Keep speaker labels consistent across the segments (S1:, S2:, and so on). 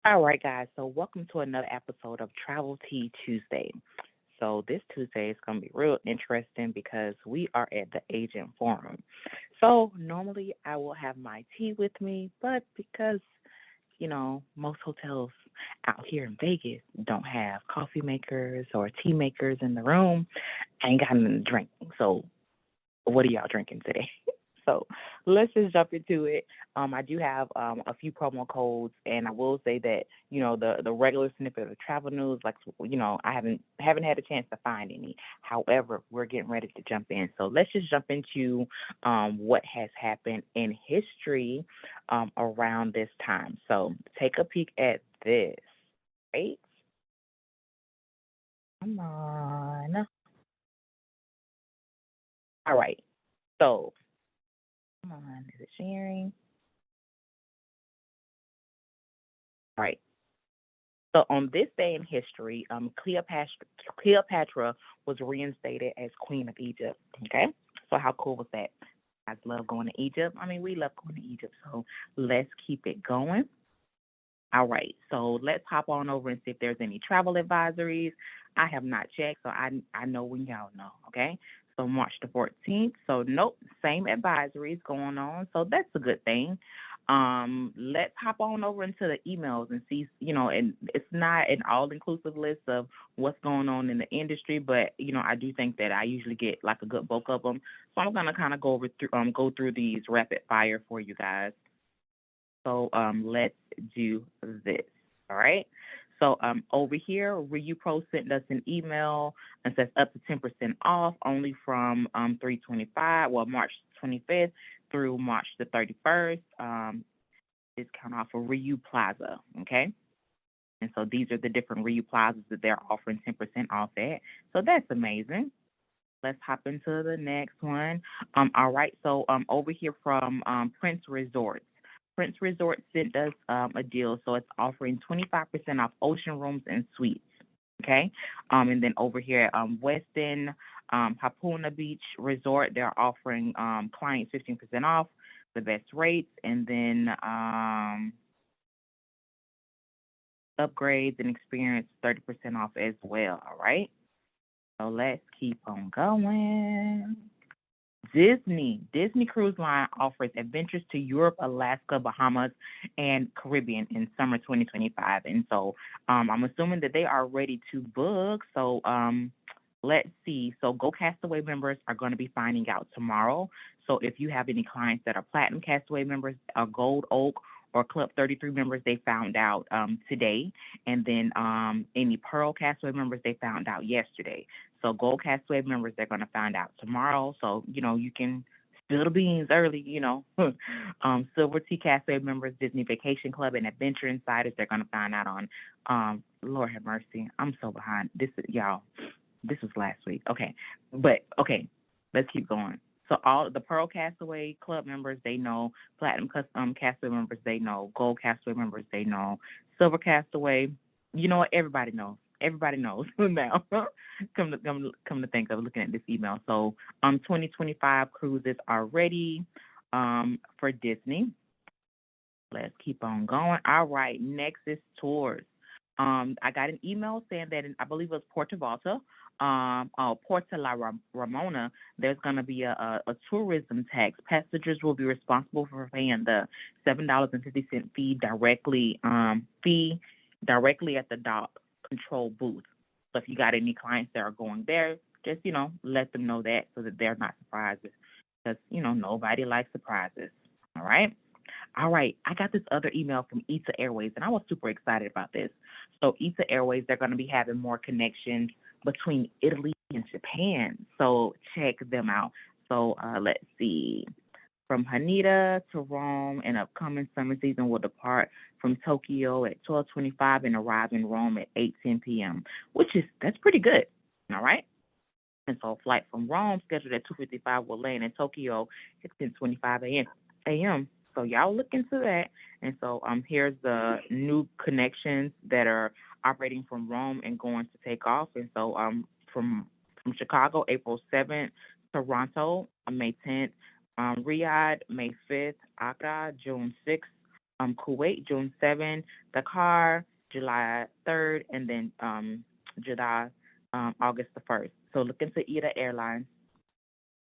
S1: All right, guys. So, welcome to another episode of Travel Tea Tuesday. So, this Tuesday is going to be real interesting because we are at the Agent Forum. So, normally I will have my tea with me, but because, most hotels out here in Vegas don't have coffee makers or tea makers in the room, I ain't got nothing to drink. So, what are y'all drinking today? So let's just jump into it. I do have a few promo codes, and I will say that the regular snippet of travel news, like I haven't had a chance to find any. However, we're getting ready to jump in, so let's just jump into what has happened in history around this time. So take a peek at this. Right? Come on. All right. So come on. Is it sharing? All right. So on this day in history, Cleopatra was reinstated as Queen of Egypt. Okay, so how cool was that? I love going to Egypt. I mean, we love going to Egypt. So let's keep it going. All right, so let's hop on over and see if there's any travel advisories. I have not checked, so I know when y'all know. Okay, so March the 14th. So nope, same advisories going on. So that's a good thing. Let's hop on over into the emails and see. And it's not an all-inclusive list of what's going on in the industry, but I do think that I usually get like a good bulk of them. So I'm gonna kind of go through these rapid fire for you guys. So let's do this. All right. So over here, ReuPro sent us an email and says up to 10% off only from 3/25, well, March 25th through March the 31st. Discount off of Reu Plaza. Okay. And so these are the different Reu Plazas that they're offering 10% off at. So that's amazing. Let's hop into the next one. All right, so over here from Prince Resorts. Prince Resorts sent us a deal, so it's offering 25% off ocean rooms and suites. Okay, and then over here, Westin Hapuna Beach Resort, they're offering clients 15% off, the best rates, and then upgrades and experience 30% off as well. All right, so let's keep on going. Disney Cruise Line offers adventures to Europe, Alaska, Bahamas, and Caribbean in summer 2025. And so I'm assuming that they are ready to book. So let's see. So Go Castaway members are going to be finding out tomorrow. So if you have any clients that are Platinum Castaway members, Gold Oak, or Club 33 members, they found out today. And then any Pearl Castaway members, they found out yesterday. So Gold Castaway members, they're going to find out tomorrow. So, you can spill the beans early, Silver Tea Castaway members, Disney Vacation Club, and Adventure Insiders, they're going to find out on, Lord have mercy. I'm so behind. Y'all, this was last week. Okay. But, okay, let's keep going. So all the Pearl Castaway Club members, they know. Platinum Castaway members, they know. Gold Castaway members, they know. Silver Castaway, you know what? Everybody knows. Everybody knows now. Come to think of looking at this email. So 2025 cruises are ready for Disney. Let's keep on going. All right, next is tours. I got an email saying that I believe it was Puerto Vallarta, Puerto Ramona. There's going to be a tourism tax. Passengers will be responsible for paying the $7.50 fee directly at the dock control booth. So if you got any clients that are going there, just let them know that so that they're not surprised because nobody likes surprises. All right. All right, I got this other email from ITA Airways, and I was super excited about this. So, ITA Airways, they're going to be having more connections between Italy and Japan. So, check them out. So, let's see. From Haneda to Rome, an upcoming summer season will depart from Tokyo at 12:25 and arrive in Rome at 8:10 p.m., that's pretty good. All right. And so, a flight from Rome scheduled at 2:55 will land in Tokyo at 10:25 a.m. So y'all look into that. And so here's the new connections that are operating from Rome and going to take off. And so from Chicago, April 7th, Toronto, May 10th, Riyadh, May 5th, Accra, June 6th, Kuwait, June 7th, Dakar, July 3rd, and then July, August the 1st. So look into ETA Airlines.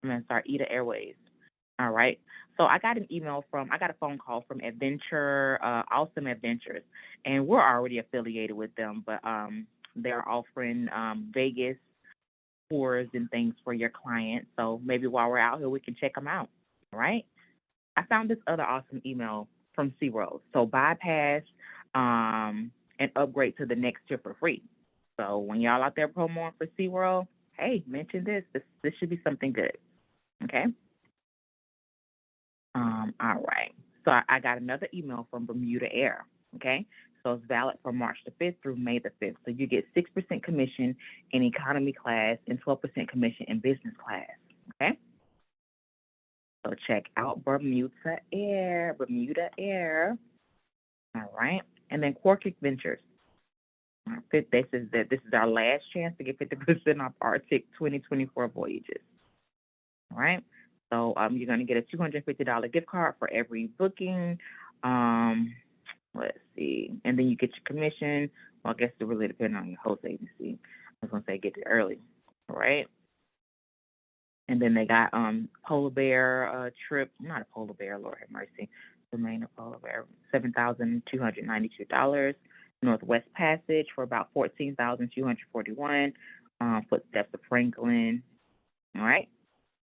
S1: ETA Airways. All right. So I got a phone call from Awesome Adventures, and we're already affiliated with them, but they're offering Vegas tours and things for your clients. So maybe while we're out here, we can check them out. All right. I found this other awesome email from SeaWorld. So bypass and upgrade to the next tier for free. So when y'all out there promoting for SeaWorld, hey, mention this. This should be something good. Okay. All right. So I got another email from Bermuda Air. Okay. So it's valid from March the 5th through May the 5th. So you get 6% commission in economy class and 12% commission in business class. Okay. So check out Bermuda Air. Bermuda Air. All right. And then Quark Adventures. This is our last chance to get 50% off Arctic 2024 voyages. All right. So you're going to get a $250 gift card for every booking. Let's see. And then you get your commission. Well, I guess it really depends on your host agency. I was going to say get it early. All right. And then they got polar bear trip. Not a polar bear, Lord have mercy. The main polar bear, $7,292. Northwest Passage for about $14,241. Footsteps of Franklin. All right.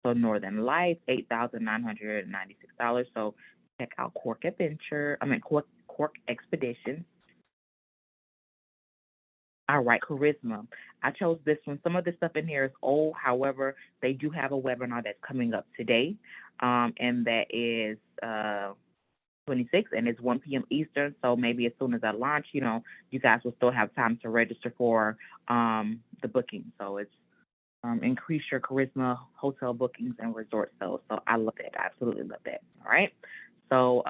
S1: So Northern Lights, $8,996. So check out Quark Expeditions. All right, Charisma. I chose this one. Some of the stuff in here is old. However, they do have a webinar that's coming up today, and that is 26, and it's 1 p.m. Eastern. So maybe as soon as I launch, you guys will still have time to register for the booking. So it's increase your charisma, hotel bookings, and resort sales. So I love that. I absolutely love that. All right. So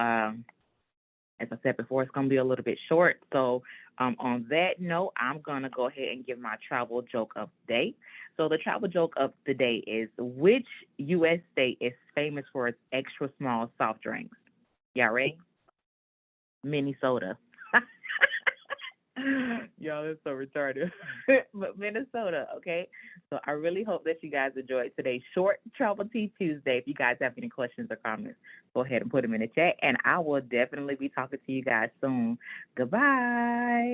S1: as I said before, it's going to be a little bit short. So on that note, I'm going to go ahead and give my travel joke of the day. So the travel joke of the day is, which U.S. state is famous for its extra small soft drinks? Y'all ready? Minnesota. Y'all, it's so retarded. But Minnesota, okay? So I really hope that you guys enjoyed today's short Travel Tea Tuesday. If you guys have any questions or comments, go ahead and put them in the chat, and I will definitely be talking to you guys soon. Goodbye.